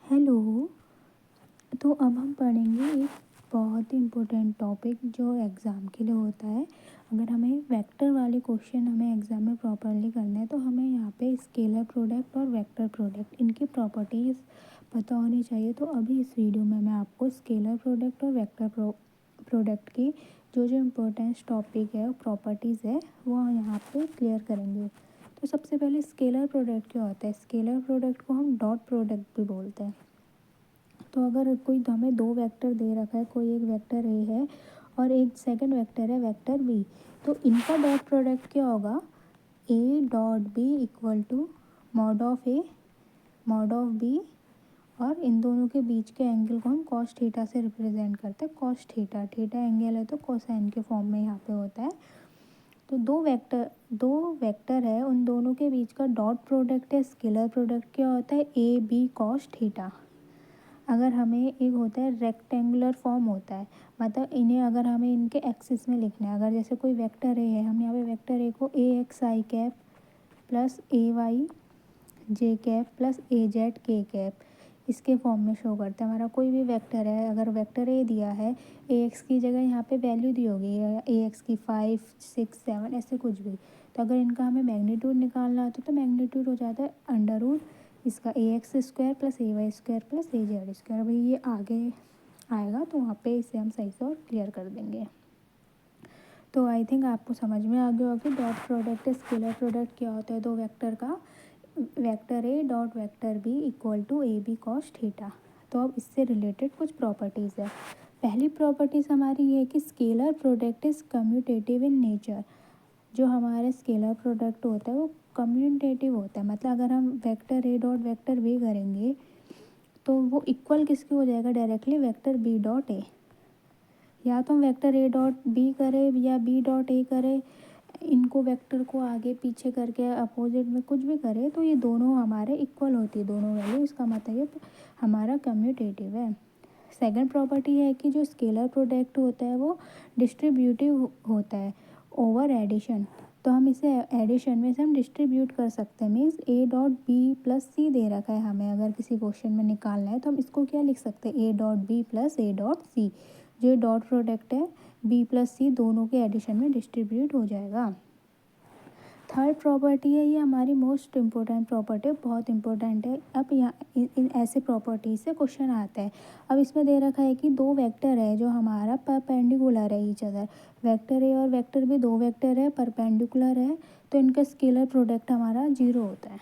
Hello. तो अब हम पढ़ेंगे एक बहुत ही इम्पोर्टेंट टॉपिक जो एग्ज़ाम के लिए होता है। अगर हमें वेक्टर वाले क्वेश्चन हमें एग्ज़ाम में प्रॉपरली करना है तो हमें यहाँ पे स्केलर प्रोडक्ट और वेक्टर प्रोडक्ट इनकी प्रॉपर्टीज़ पता होनी चाहिए। तो अभी इस वीडियो में मैं आपको स्केलर प्रोडक्ट और वेक्टर प्रोडक्ट की जो इम्पोर्टेंट टॉपिक है प्रॉपर्टीज़ है वो यहाँ पे क्लियर करेंगे। तो सबसे पहले स्केलर प्रोडक्ट क्या होता है? स्केलर प्रोडक्ट को हम डॉट प्रोडक्ट भी बोलते हैं। तो अगर कोई हमें दो वेक्टर दे रखा है, कोई एक वेक्टर ए है और एक सेकंड वेक्टर है वेक्टर बी, तो इनका डॉट प्रोडक्ट क्या होगा? A dot B equal to mod of A mod of B, और इन दोनों के बीच के एंगल को हम कॉस थीटा से रिप्रेजेंट करते हैं। कॉस थीटा थीटा एंगल है तो कोसाइन के फॉर्म में यहाँ पे होता है। तो दो वेक्टर है, उन दोनों के बीच का डॉट प्रोडक्ट है स्केलर प्रोडक्ट क्या होता है? A B cos theta. अगर हमें एक होता है रेक्टेंगुलर फॉर्म होता है, मतलब इन्हें अगर हमें इनके एक्सिस में लिखना है, अगर जैसे कोई वेक्टर ए है, हम यहाँ पे वेक्टर ए को ए एक्स आई कैप प्लस ए वाई जे कैप प्लस ए जेड के कैप इसके फॉर्म में शो करते हैं। हमारा कोई भी वेक्टर है, अगर वेक्टर ए दिया है, ए एक्स की जगह यहाँ पे वैल्यू दी होगी ए एक्स की 5 6 7 ऐसे कुछ भी, तो अगर इनका हमें मैग्नीट्यूड निकालना होता तो मैग्नीट्यूड हो जाता है अंडर रूट इसका ए एक्स स्क्वायर प्लस ए वाई स्क्वायर प्लस ए जेड स्क्वायर। भाई ये आगे आएगा तो वहाँ पे इसे हम सही से और क्लियर कर देंगे। तो आई थिंक आपको समझ में आ गया होगा कि डॉट प्रोडक्ट स्केलर प्रोडक्ट क्या होता है दो वेक्टर का। Vector A dot vector B equal to A B cos theta. तो अब इससे रिलेटेड कुछ प्रॉपर्टीज़ है। पहली प्रॉपर्टीज़ हमारी ये है कि scalar product is commutative in nature. जो हमारे स्केलर प्रोडक्ट होता है वो कम्यूटेटिव होता है, मतलब अगर हम vector A dot vector B करेंगे तो वो इक्वल किसके हो जाएगा? Directly vector B dot A. या तो हम वेक्टर ए डॉट बी करें या बी डॉट ए करें, इनको वेक्टर को आगे पीछे करके अपोजिट में कुछ भी करें तो ये दोनों हमारे इक्वल होती है दोनों वैल्यू, इसका मतलब ये हमारा कम्यूटेटिव है। सेकंड प्रॉपर्टी है कि जो स्केलर प्रोडक्ट होता है वो डिस्ट्रीब्यूटिव होता है ओवर एडिशन। तो हम इसे एडिशन में से हम डिस्ट्रीब्यूट कर सकते हैं। Means A dot B plus C दे रखा है हमें, अगर किसी क्वेश्चन में निकालना है तो हम इसको क्या लिख सकते हैं? A dot B plus A dot C. जो डॉट प्रोडक्ट है बी प्लस सी दोनों के एडिशन में डिस्ट्रीब्यूट हो जाएगा। थर्ड प्रॉपर्टी है, ये हमारी मोस्ट इम्पोर्टेंट प्रॉपर्टी, बहुत इंपॉर्टेंट है। अब यहाँ इन ऐसे प्रॉपर्टी से क्वेश्चन आता है। अब इसमें दे रखा है कि दो वेक्टर है जो हमारा परपेंडिकुलर है ईच अदर। वेक्टर ए और वेक्टर बी दो वेक्टर है, परपेंडिकुलर है, तो इनका स्केलर प्रोडक्ट हमारा 0 होता है।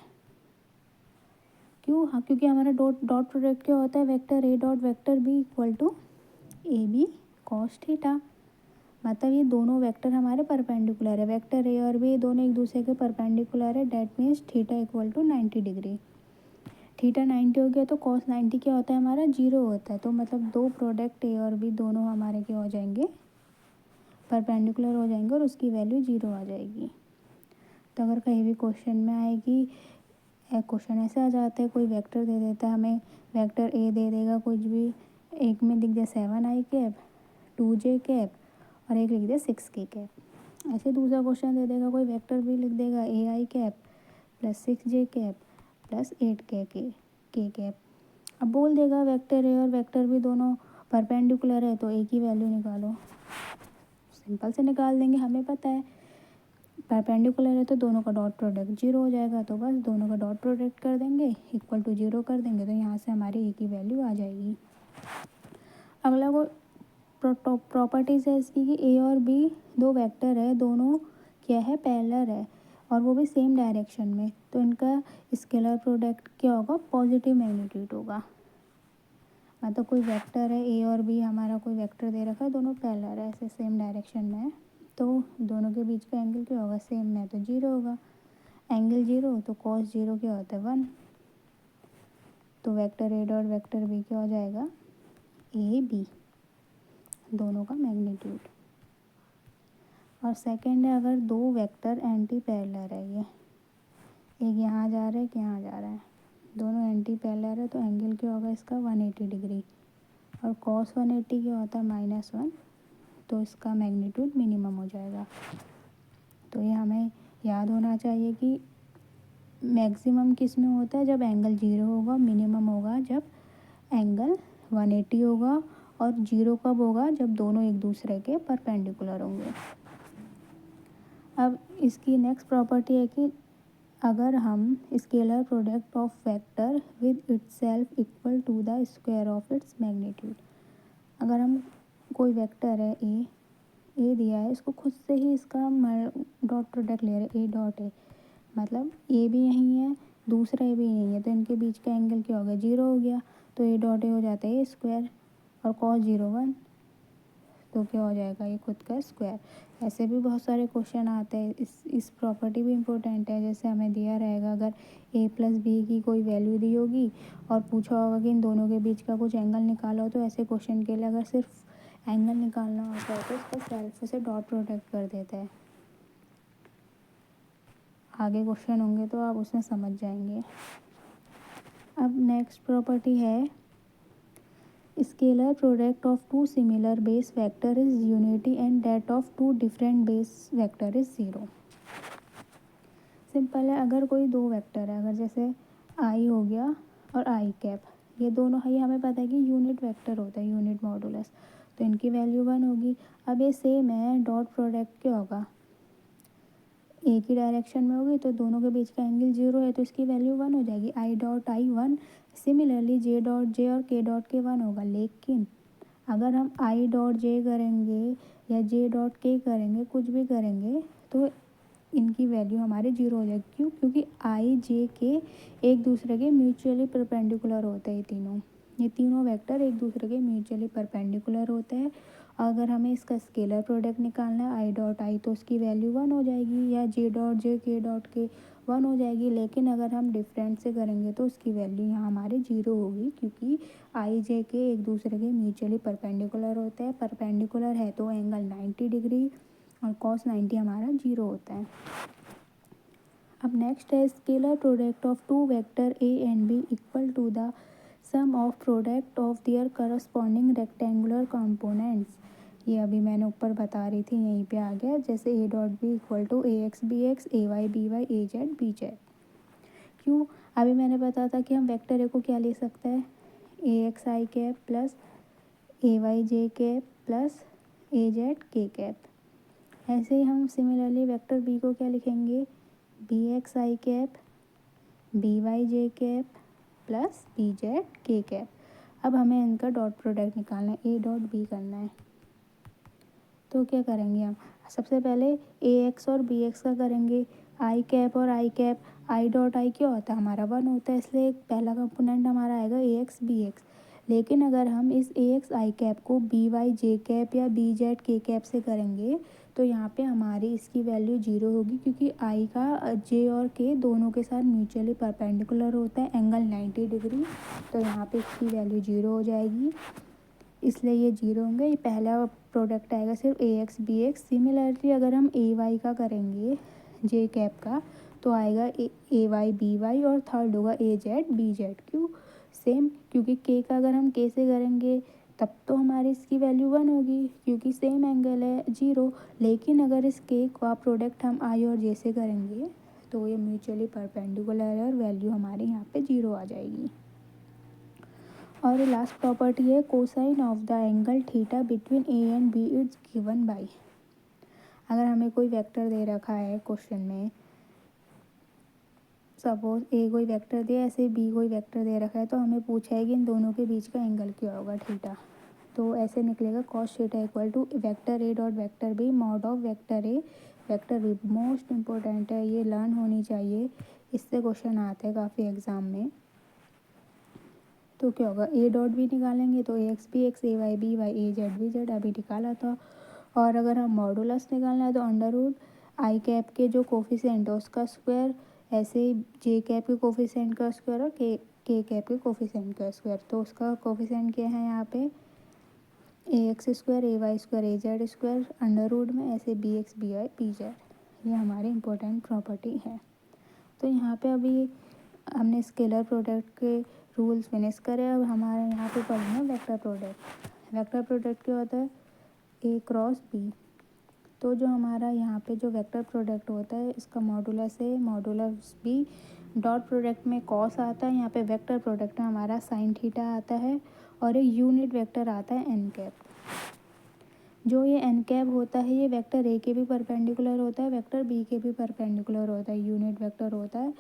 क्यों? हाँ, क्योंकि हमारा डॉट डॉट प्रोडक्ट क्या होता है? Vector A dot vector B equal to A B cos theta. मतलब ये दोनों वेक्टर हमारे परपेंडिकुलर है, वेक्टर ए और बी दोनों एक दूसरे के परपेंडिकुलर है। That means theta equal to 90 degree. Theta 90 हो गया तो कॉस 90 क्या होता है? हमारा 0 होता है। तो मतलब दो प्रोडक्ट ए और बी दोनों हमारे क्या हो जाएंगे? परपेंडिकुलर हो जाएंगे और उसकी वैल्यू 0 आ जाएगी। तो अगर कहीं भी क्वेश्चन में आएगी, क्वेश्चन ऐसे आ जाता है, कोई वेक्टर दे देता है हमें, वेक्टर ए दे देगा कुछ भी, एक में लिख दिया 7 आई कैप 2 जे कैप और एक लिख दिया 6 के कैप। ऐसे दूसरा क्वेश्चन दे देगा, कोई वेक्टर भी लिख देगा ए आई कैप प्लस 6 जे कैप प्लस 8 के कैप। अब बोल देगा वेक्टर ए और वेक्टर बी दोनों परपेंडिकुलर है तो ए की वैल्यू निकालो। सिंपल से निकाल देंगे, हमें पता है परपेंडिकुलर है तो दोनों का डॉट प्रोडक्ट 0 हो जाएगा। तो बस दोनों का डॉट प्रोडक्ट कर देंगे, इक्वल टू 0 कर देंगे, तो यहाँ से हमारी ए की वैल्यू आ जाएगी। अगला को प्रॉपर्टीज़ है इसकी कि ए और बी दो वेक्टर है, दोनों क्या है? पैरेलल है और वो भी सेम डायरेक्शन में, तो इनका स्केलर प्रोडक्ट क्या होगा? पॉजिटिव मैग्नीट्यूड होगा। मतलब कोई वेक्टर है ए और बी, हमारा कोई वेक्टर दे रखा है, दोनों पैरेलल है, ऐसे सेम डायरेक्शन में है, तो दोनों के बीच का एंगल क्या होगा? सेम में, तो 0 होगा। एंगल 0 तो कॉस 0 क्या होता है? 1। तो vector A dot vector B क्या हो जाएगा? ए बी, दोनों का मैग्नीट्यूड। और सेकंड है, अगर दो वेक्टर एंटी पैरेलल है, ये एक यहाँ जा रहा है एक यहाँ जा रहा है, दोनों एंटी पैरेलल है, तो एंगल क्या होगा इसका? 180 डिग्री। और कॉस 180 क्या होता है? -1, तो इसका मैग्नीट्यूड मिनिमम हो जाएगा। तो ये हमें याद होना चाहिए कि मैक्सिमम किस में होता है? जब एंगल 0 होगा, मिनिमम होगा जब एंगल 180 होगा। और 0 कब होगा? जब दोनों एक दूसरे के परपेंडिकुलर होंगे। अब इसकी नेक्स्ट प्रॉपर्टी है कि अगर हम scalar product of vector with itself equal to the square of its magnitude, अगर हम कोई वेक्टर है ए दिया है, इसको खुद से ही इसका डॉट प्रोडक्ट ले रहे हैं, ए डॉट ए, मतलब ए भी यहीं है, दूसरा ए भी यहीं है, तो इनके बीच का एंगल क्या हो गया? 0 हो गया। तो ए डॉट ए हो जाता है ए स्क्वायर, और कॉस 0 1, तो क्या हो जाएगा? ये खुद का स्क्वायर। ऐसे भी बहुत सारे क्वेश्चन आते हैं। इस प्रॉपर्टी भी इम्पोर्टेंट है। जैसे हमें दिया रहेगा, अगर ए प्लस बी की कोई वैल्यू दी होगी और पूछा होगा कि इन दोनों के बीच का कुछ एंगल निकालो, तो ऐसे क्वेश्चन के लिए अगर सिर्फ एंगल निकालना होता है तो इसका सेल्फ से डॉट प्रोडक्ट कर देता है। आगे क्वेश्चन होंगे तो आप उसमें समझ जाएंगे। अब नेक्स्ट प्रॉपर्टी है, scalar product of two similar base vector is unity and that of two different base vector is 0। Simple है। अगर कोई दो वेक्टर है, अगर जैसे आई हो गया और आई कैप, ये दोनों है, हमें पता है कि यूनिट वेक्टर होता है, यूनिट मॉडुलस, तो इनकी वैल्यू 1 होगी। अब ये सेम है, डॉट प्रोडक्ट क्या होगा? एक ही डायरेक्शन में होगी, तो दोनों के बीच का एंगल 0 है, तो इसकी वैल्यू 1 हो जाएगी। I dot I 1, similarly J dot J और के डॉट के 1 होगा। लेकिन अगर हम आई डॉट जे करेंगे या जे डॉट के करेंगे, कुछ भी करेंगे, तो इनकी वैल्यू हमारे 0 हो जाएगी। क्यों? क्योंकि आई जे के एक दूसरे के म्यूचुअली परपेंडिकुलर होते हैं। ये तीनों वेक्टर एक दूसरे के म्यूचुअली परपेंडिकुलर होते हैं। अगर हमें इसका स्केलर प्रोडक्ट निकालना है आई डॉट आई, तो उसकी वैल्यू 1 हो जाएगी, या जे डॉट जे के डॉट के 1 हो जाएगी। लेकिन अगर हम डिफरेंट से करेंगे तो उसकी वैल्यू यहाँ हमारे 0 होगी, क्योंकि आई जे के एक दूसरे के म्यूचुअली परपेंडिकुलर होते हैं। परपेंडिकुलर है तो एंगल 90 डिग्री और कॉस 90 हमारा 0 होता है। अब नेक्स्ट है, scalar product of two vector A and B equal to the sum of product of their corresponding rectangular components. ये अभी मैंने ऊपर बता रही थी, यहीं पे आ गया। जैसे A dot B equal to A X B X, A Y B Y, A Z B Z. क्यों? अभी मैंने बताया था कि हम वेक्टर ए को क्या ले सकते हैं? ए एक्स आई कैप प्लस ए वाई जे कैप प्लस ए जेड के कैप। ऐसे ही हम सिमिलरली वेक्टर बी को क्या लिखेंगे? बी एक्स आई कैप, बी वाई जे कैप प्लस बी जेड के कैप। अब हमें इनका डॉट प्रोडक्ट निकालना है, ए डॉट बी करना है। तो क्या करेंगे हम? सबसे पहले ए एक्स और बी एक्स का करेंगे। आई कैप और आई कैप, आई डॉट आई क्या होता है? हमारा 1 होता है, इसलिए पहला कंपोनेंट हमारा आएगा ए एक्स बी एक्स। लेकिन अगर हम इस ए एक्स आई कैप को बी वाई जे कैप या बी जेड के कैप से करेंगे, तो यहाँ पे हमारी इसकी वैल्यू 0 होगी, क्योंकि आई का जे और के दोनों के साथ म्यूचुअली परपेंडिकुलर होता है, एंगल 90 डिग्री, तो यहाँ पे इसकी वैल्यू 0 हो जाएगी, इसलिए ये 0 होंगे। ये पहला प्रोडक्ट आएगा सिर्फ ए एक्स बी एक्स। सिमिलरली अगर हम ए वाई का करेंगे, जे कैप का, तो आएगा ए वाई बी वाई, और थर्ड होगा ए जेड बी जेड। क्यों? सेम, क्योंकि के का अगर हम के से करेंगे तब तो हमारी इसकी वैल्यू 1 होगी, क्योंकि सेम एंगल है 0। लेकिन अगर इस के का प्रोडक्ट हम आई और जे से करेंगे तो ये म्यूचुअली परपेंडिकुलर है और वैल्यू हमारी यहाँ पे 0 आ जाएगी। और लास्ट प्रॉपर्टी है, cosine of the angle theta between A and B is given by. अगर हमें कोई वेक्टर दे रखा है क्वेश्चन में, सपोज ए कोई वेक्टर दिया, ऐसे बी कोई वेक्टर दे रखा है, तो हमें पूछा है कि इन दोनों के बीच का एंगल क्या होगा? थीटा। तो ऐसे निकलेगा cos theta equal to vector A dot vector B mod of vector A vector B. Most important है, ये लर्न होनी चाहिए, इससे क्वेश्चन आते हैं काफ़ी एग्जाम में। तो क्या होगा? ए डॉट बी निकालेंगे तो ए X B X, A Y B Y, A Z B Z, अभी निकाला था। और अगर हम मॉडुलस निकालना है तो अंडर रूट आई कैप के जो कोफिशिएंट है उसका स्क्वायर, ऐसे ही जे कैप के कोफिशिएंट का स्क्वायर और के कैप के कोफिशिएंट का स्क्वायर। तो उसका कोफिशिएंट क्या है यहाँ पे? A X square, A Y square, A Z square, under root में ऐसे B X B Y B Z. ये हमारी इंपॉर्टेंट प्रॉपर्टी है। तो यहाँ पे अभी हमने स्केलर प्रोडक्ट के रूल्स फिनिश करे। अब हमारे यहाँ पे पढ़ना है वेक्टर प्रोडक्ट। वेक्टर प्रोडक्ट क्या होता है? A cross B. तो जो हमारा यहाँ पे जो वेक्टर प्रोडक्ट होता है, इसका मॉडुलस ए मॉडुलस बी डॉट प्रोडक्ट में कॉस आता है, यहाँ पे वेक्टर प्रोडक्ट में हमारा साइन थीटा आता है, और एक यूनिट वेक्टर आता है एन कैप। जो ये एन कैप होता है ये वेक्टर ए के भी परपेंडिकुलर होता है, वेक्टर बी के भी परपेंडिकुलर होता है। यूनिट वेक्टर होता है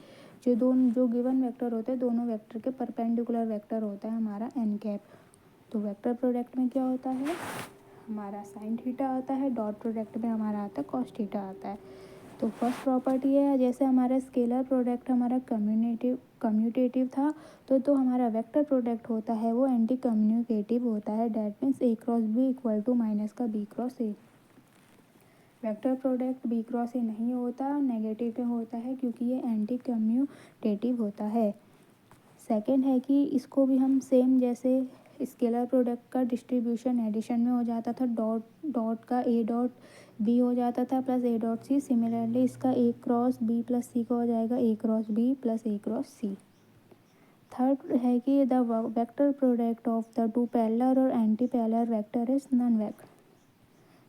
जो गिवन वेक्टर होते हैं दोनों वेक्टर के परपेंडिकुलर वेक्टर होता है हमारा एन कैप। तो वेक्टर प्रोडक्ट में क्या होता है, हमारा साइन थीटा आता है, डॉट प्रोडक्ट में हमारा आता है कॉस थीटा आता है। तो फर्स्ट प्रॉपर्टी है, जैसे हमारा स्केलर प्रोडक्ट हमारा कम्यूटेटिव था, तो हमारा वेक्टर प्रोडक्ट होता है वो एंटी कम्युनिकेटिव होता है। That means A cross B equal to minus का B cross A. Vector product B cross A नहीं होता, नेगेटिव में होता है, क्योंकि ये एंटी कम्यूटेटिव होता है। सेकेंड है कि इसको भी हम सेम जैसे स्केलर प्रोडक्ट का डिस्ट्रीब्यूशन एडिशन में हो जाता था, डॉट का ए डॉट बी हो जाता था plus A dot C. Similarly इसका A cross B plus C का हो जाएगा A cross B plus A cross C. Third है कि the vector product of the two parallel और anti parallel vector is non vector.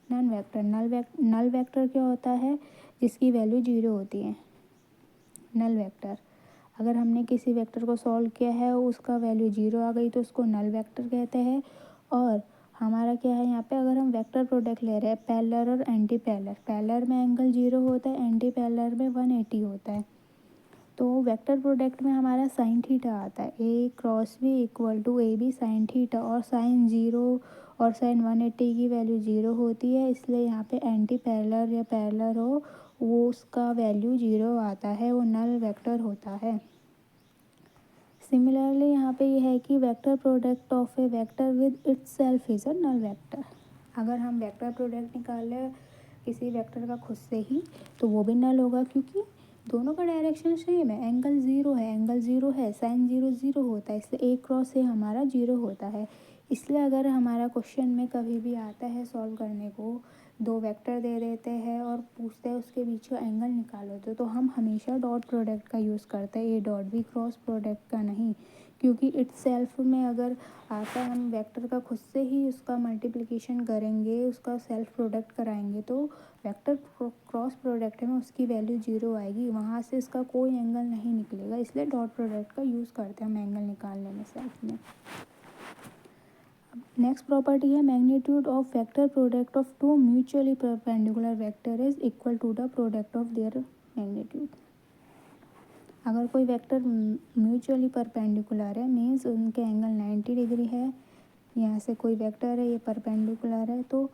Null vector क्या होता है, जिसकी वैल्यू 0 होती है, नल वेक्टर। अगर हमने किसी वेक्टर को सॉल्व किया है उसका वैल्यू 0 आ गई तो उसको नल वेक्टर कहते हैं। और हमारा क्या है यहाँ पे, अगर हम वेक्टर प्रोडक्ट ले रहे हैं पैरेलल और एंटी पैरेलल, पैरेलल में एंगल 0 होता है, एंटी पैरेलल में 180 होता है। तो वेक्टर प्रोडक्ट में हमारा साइन थीटा आता है, A cross B equal to A B sine theta, और साइन 0 और साइन 180 की वैल्यू 0 होती है, इसलिए यहाँ पे एंटी पैरेलल या पैरेलल हो वो उसका वैल्यू 0 आता है, वो नल वेक्टर होता है। सिमिलरली यहाँ पे ये है कि vector product of a vector with itself is a null vector. अगर हम वेक्टर प्रोडक्ट निकालें किसी वेक्टर का खुद से ही तो वो भी नल होगा, क्योंकि दोनों का डायरेक्शन सेम है, एंगल 0 है, साइन 0 होता है, इसलिए ए क्रॉस ए हमारा 0 होता है। इसलिए अगर हमारा क्वेश्चन में कभी भी आता है सॉल्व करने को, दो वेक्टर दे देते हैं और पूछते हैं उसके बीच का एंगल निकालो, तो हम हमेशा डॉट प्रोडक्ट का यूज़ करते हैं, A dot B cross product का नहीं। क्योंकि इटसेल्फ में अगर आता है हम वेक्टर का खुद से ही उसका मल्टीप्लिकेशन करेंगे, उसका सेल्फ प्रोडक्ट कराएंगे, तो वेक्टर क्रॉस प्रोडक्ट में उसकी वैल्यू 0 आएगी, वहाँ से इसका कोई एंगल नहीं निकलेगा। इसलिए डॉट प्रोडक्ट का यूज़ करते हैं हम एंगल निकालने में सेल्फ में। नेक्स्ट प्रॉपर्टी है magnitude of vector product of two mutually perpendicular vector is equal to the product of their magnitude. अगर कोई वेक्टर म्यूचुअली परपेंडिकुलर है मीन्स उनके एंगल 90 डिग्री है, यहाँ से कोई वेक्टर है ये परपेंडिकुलर है, तो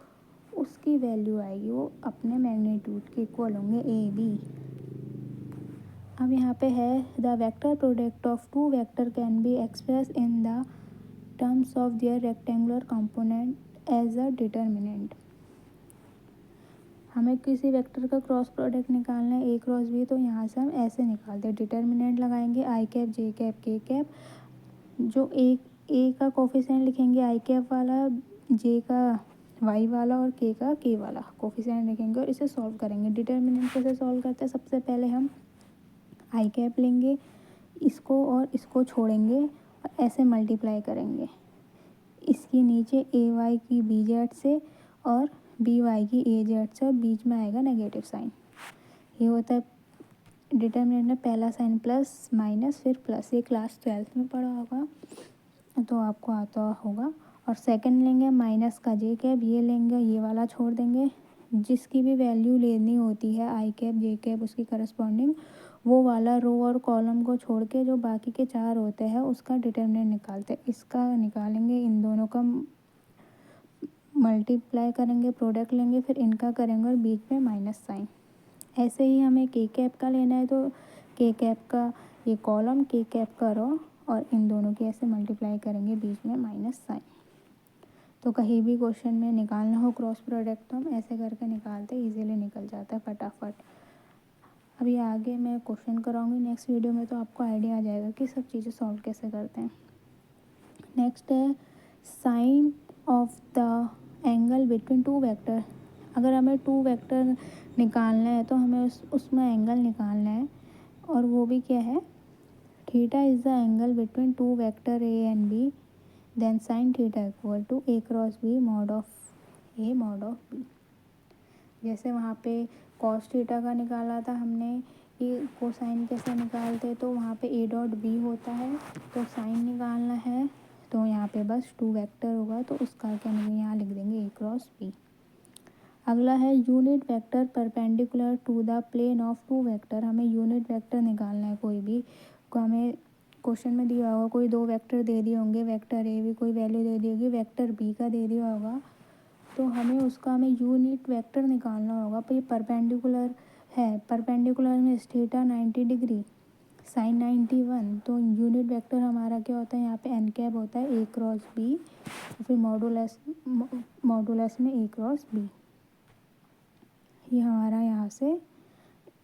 उसकी वैल्यू आएगी वो अपने मैग्नीट्यूड के इक्वल होंगे ए बी। अब यहाँ पे है the vector product of two vector can be express in the terms of their rectangular component as a determinant. हमें किसी वेक्टर का क्रॉस प्रोडक्ट निकालना है ए क्रॉस बी, तो यहाँ से हम ऐसे निकालते हैं, डिटर्मिनेंट लगाएंगे आई कैप जे कैप के कैप। जो ए का कोफिशिएंट लिखेंगे आई कैप वाला, जे का वाई वाला और के का के वाला कोफिशिएंट लिखेंगे और इसे सॉल्व करेंगे। डिटर्मिनेंट कैसे सॉल्व करते हैं, सबसे पहले हम आई कैप लेंगे, इसको और इसको छोड़ेंगे और ऐसे मल्टीप्लाई करेंगे, इसके नीचे ए वाई की बी जेड से और बी वाई की ए जेड से, और बीच में आएगा नेगेटिव साइन। ये होता है डिटर्मिनेंट में पहला साइन प्लस माइनस फिर प्लस, ये क्लास 12th में पढ़ा होगा तो आपको आता होगा। और सेकंड लेंगे माइनस का जे कैप, ये लेंगे ये वाला छोड़ देंगे, जिसकी भी वैल्यू लेनी होती है आई कैप जे कैप उसकी करस्पॉन्डिंग, वो वाला रो और कॉलम को छोड़ के जो बाकी के 4 होते हैं उसका डिटर्मिनेंट निकालते हैं। इसका निकालेंगे, इन दोनों का मल्टीप्लाई करेंगे, प्रोडक्ट लेंगे, फिर इनका करेंगे और बीच में माइनस साइन। ऐसे ही हमें के कैप का लेना है तो के कैप का ये कॉलम, के कैप का रो, और इन दोनों की ऐसे मल्टीप्लाई करेंगे, बीच में माइनस साइन। तो कहीं भी क्वेश्चन में निकालना हो क्रॉस प्रोडक्ट तो हम ऐसे करके निकालते, इजीली निकल जाता है फटाफट। अभी आगे मैं क्वेश्चन कराऊंगी नेक्स्ट वीडियो में, तो आपको आइडिया आ जाएगा कि सब चीज़ें सॉल्व कैसे करते हैं। नेक्स्ट है sine of the angle between two vector. अगर हमें टू वेक्टर निकालना है तो हमें उसमें एंगल निकालना है, और वो भी क्या है, theta is the angle between two vector A and B, then sine theta equal to A cross B mod of A mod of B. जैसे वहाँ पे कॉस थीटा का निकाला था हमने, कि कोसाइन कैसे निकालते हैं, तो वहाँ पे ए डॉट बी होता है, तो साइन निकालना है तो यहाँ पे बस 2 वेक्टर होगा, तो उसका क्या नहीं यहाँ लिख देंगे ए क्रॉस बी। अगला है unit vector perpendicular to the plane of 2 vector. हमें यूनिट वेक्टर निकालना है कोई भी, को हमें क्वेश्चन में दिया होगा कोई 2 वेक्टर दे दिए होंगे, वेक्टर ए भी कोई वैल्यू दे दी होगी, वेक्टर बी का दे दिया होगा, तो हमें यूनिट वेक्टर निकालना होगा। तो ये परपेंडिकुलर है, परपेंडिकुलर में थीटा 90 डिग्री, साइन 91, तो यूनिट वेक्टर हमारा क्या होता है यहाँ पे एन कैप होता है ए क्रॉस बी, फिर मॉडुलस में ए क्रॉस बी। ये हमारा यहाँ से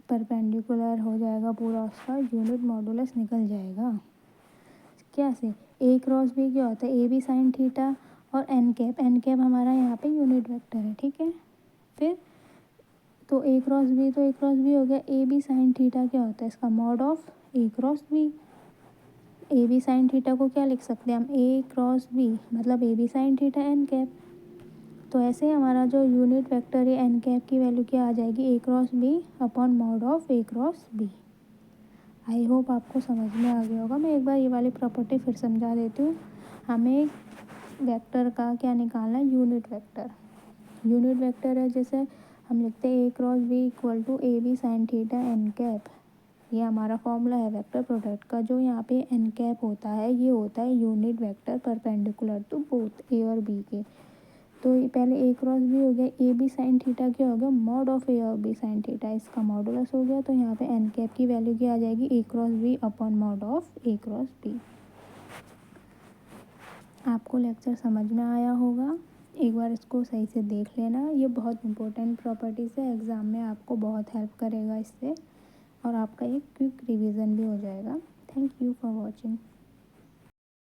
परपेंडिकुलर हो जाएगा पूरा, उसका यूनिट मॉडुलस निकल जाएगा। क्या से ए क्रॉस बी क्या होता है, ए बी साइन थीटा और एन कैप हमारा यहाँ पे यूनिट वेक्टर है, ठीक है। फिर तो ए क्रॉस बी हो गया, ए बी साइन थीटा क्या होता है, इसका mod of A cross B. A B sine theta को क्या लिख सकते हैं हम, ए क्रॉस बी मतलब A B sine theta N cap. तो ऐसे ही हमारा जो यूनिट वेक्टर है एन कैप की वैल्यू क्या आ जाएगी, A cross B upon mod of A cross B. I hope आपको समझ में आ गया होगा। मैं एक बार ये वाली प्रॉपर्टी फिर समझा देती हूँ। हमें वेक्टर का क्या निकालना है, यूनिट वेक्टर। यूनिट वेक्टर है जैसे हम लिखते हैं A cross B equal to A B sine theta N cap. ये हमारा फॉर्मूला है वेक्टर प्रोडक्ट का। जो यहाँ पे एन कैप होता है ये होता है unit vector perpendicular to both A और बी के। तो ये पहले ए क्रॉस बी हो गया, ए बी साइन थीटा क्या हो गया, मॉड ऑफ ए और बी साइन थीटा, इसका मॉडुलस हो गया। तो यहाँ पे एन कैप की वैल्यू क्या आ जाएगी, A cross B upon mod of A cross B. आपको लेक्चर समझ में आया होगा, एक बार इसको सही से देख लेना। ये बहुत इंपॉर्टेंट प्रॉपर्टीज़ है, एग्ज़ाम में आपको बहुत हेल्प करेगा इससे, और आपका एक क्विक रिवीजन भी हो जाएगा। Thank you for watching.